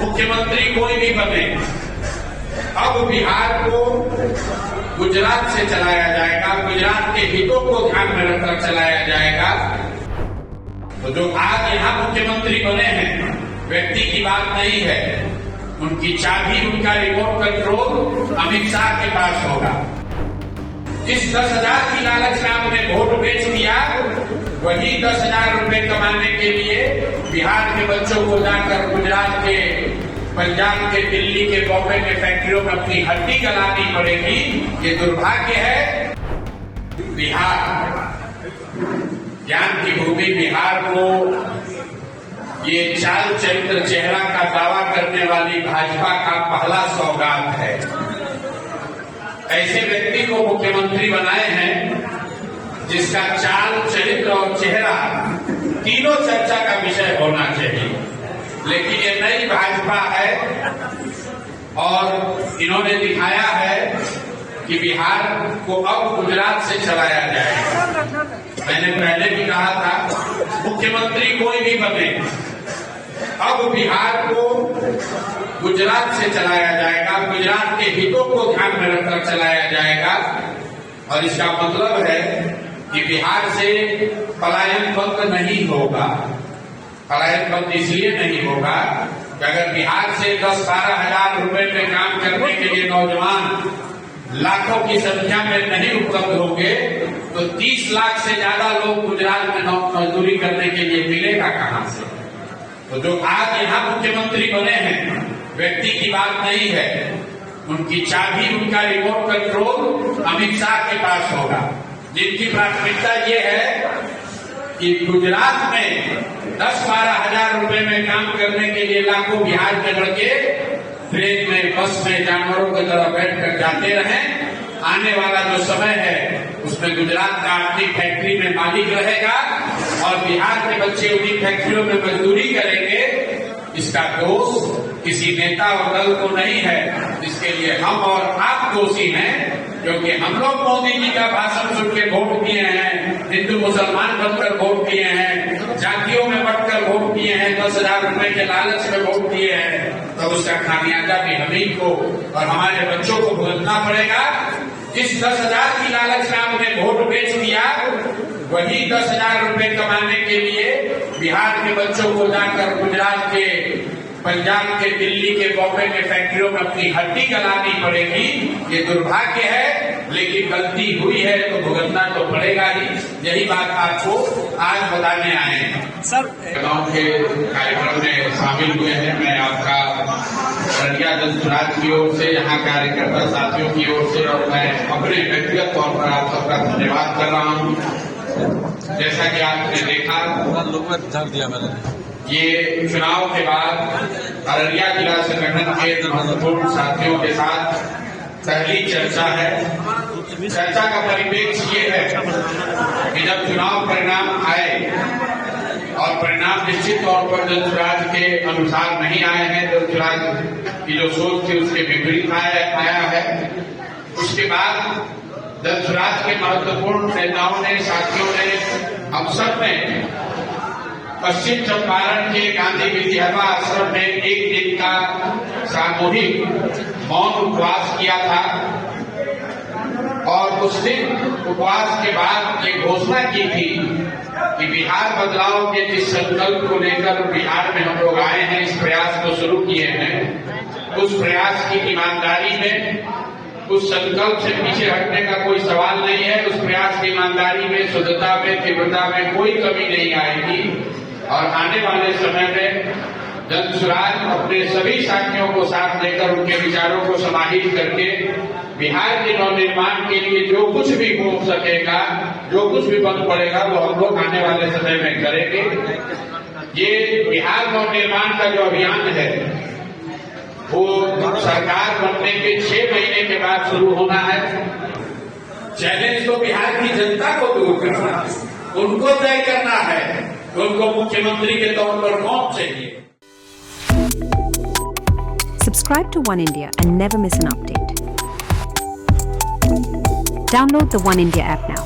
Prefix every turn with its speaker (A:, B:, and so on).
A: मुख्यमंत्री कोई भी बने, अब बिहार को गुजरात से चलाया जाएगा, गुजरात के हितों को ध्यान में रखकर चलाया जाएगा। तो जो आज यहाँ मुख्यमंत्री बने हैं, व्यक्ति की बात नहीं है, उनकी चाबी, उनका रिमोट कंट्रोल अमित शाह के पास होगा। जिस 10,000 की लालच में आपने वोट बेच दिया, वही 10,000 रुपए कमाने के लिए बिहार के बच्चों को जाकर गुजरात के, पंजाब के, दिल्ली के, बॉम्बे के फैक्ट्रियों में अपनी हड्डी गलानी पड़ेगी। ये दुर्भाग्य है। बिहार, ज्ञान की भूमि बिहार को ये चाल चरित्र चेहरा का दावा करने वाली भाजपा का पहला सौगात है। ऐसे व्यक्ति को मुख्यमंत्री बनाए हैं जिसका चाल चरित्र और चेहरा तीनों चर्चा का विषय होना चाहिए। लेकिन ये नई भाजपा है और इन्होंने दिखाया है कि बिहार को अब गुजरात से चलाया जाएगा। मैंने पहले भी कहा था, मुख्यमंत्री कोई भी बने, अब बिहार को गुजरात से चलाया जाएगा, गुजरात के हितों को ध्यान में रखकर चलाया जाएगा। और इसका मतलब है कि बिहार से पलायन बंद नहीं होगा। पलायन बंद इसलिए नहीं होगा कि अगर बिहार से 10-12 हजार रुपए में काम करने के लिए नौजवान लाखों की संख्या में नहीं उपलब्ध होंगे, तो 30 लाख से ज्यादा लोग गुजरात में मजदूरी करने के लिए मिलेगा कहां से? तो जो आज यहाँ मुख्यमंत्री बने हैं, व्यक्ति की बात नहीं है, उनकी चाबी, उनका रिमोट कंट्रोल अमित शाह के पास होगा। जिनकी प्राथमिकता ये है कि गुजरात में 10-12 हजार रुपए में काम करने के लिए लाखों बिहार के लड़के ट्रेन में, बस में जानवरों की तरह बैठकर जाते रहें। आने वाला जो समय है उसमें गुजरात का अपनी फैक्ट्री में मालिक रहेगा और बिहार के बच्चे उन्हीं फैक्ट्रियों में मजदूरी करेंगे। इसका दोष किसी नेता और दल को नहीं है, इसके लिए हम और आप दोषी हैं, क्योंकि हम लोग मोदी जी का भाषण सुन के वोट दिए हैं, हिंदू मुसलमान बनकर वोट दिए हैं, जातियों में बंटकर वोट दिए हैं, 10,000 रुपए के लालच में वोट दिए हैं। तो उसका खामियाजा भी हमी को और हमारे बच्चों को भुगतना पड़ेगा। जिस 10,000 की लालच में आपने वोट बेच दिया, वही 10,000 रुपए कमाने के लिए बिहार के बच्चों को जाकर गुजरात के, पंजाब के, दिल्ली के, बॉम्बे के फैक्ट्रियों में अपनी हड्डी गलानी पड़ेगी। ये दुर्भाग्य है, लेकिन गलती हुई है तो भुगतना तो पड़ेगा ही। यही बात आपको आज बताने आए हैं।
B: सर,
A: गांव के कार्यक्रम में शामिल हुए हैं। मैं आपका अररिया जनसुराज की ओर से, यहाँ कार्यकर्ता साथियों की ओर से और मैं अपने व्यक्तिगत तौर पर आप सबका धन्यवाद कर रहा हूँ। जैसा कि आपने देखा, ये चुनाव के बाद अररिया जिला संगठन के महत्वपूर्ण साथियों के साथ पहली चर्चा है। चर्चा का परिप्रेक्ष्य ये है कि जब चुनाव परिणाम आए और परिणाम निश्चित तौर पर जनसुराज के अनुसार नहीं आए हैं, जनसुराज की जो सोच थी उसके विपरीत आया है, उसके बाद जनसुराज के महत्वपूर्ण नेताओं ने, साथियों ने, हम सब ने पश्चिम चंपारण के गांधी विद्यालय आश्रम में एक दिन का सामूहिक मौन उपवास किया था और उस दिन उपवास के बाद ये घोषणा की थी कि बिहार बदलाव के जिस संकल्प को लेकर बिहार में हम लोग आए हैं, इस प्रयास को शुरू किए हैं, उस प्रयास की ईमानदारी में, उस संकल्प से पीछे हटने का कोई सवाल नहीं है। उस प्रयास की ईमानदारी में, शुद्धता में, तीव्रता में कोई कमी नहीं आएगी और आने वाले समय में जनसुराज अपने सभी साथियों को साथ लेकर उनके विचारों को समाहित करके बिहार के नवनिर्माण के लिए जो कुछ भी हो सकेगा, जो कुछ भी बन पड़ेगा, वो हम लोग आने वाले समय में करेंगे। ये बिहार नवनिर्माण का जो अभियान है वो सरकार बनने के 6 महीने के बाद शुरू होना है। चैलेंज तो बिहार की जनता को दूर करना है, उनको तय करना है कि उनको मुख्यमंत्री के तौर पर कौन चाहिए।
C: Subscribe to One India and never miss an update. Download the One India app now.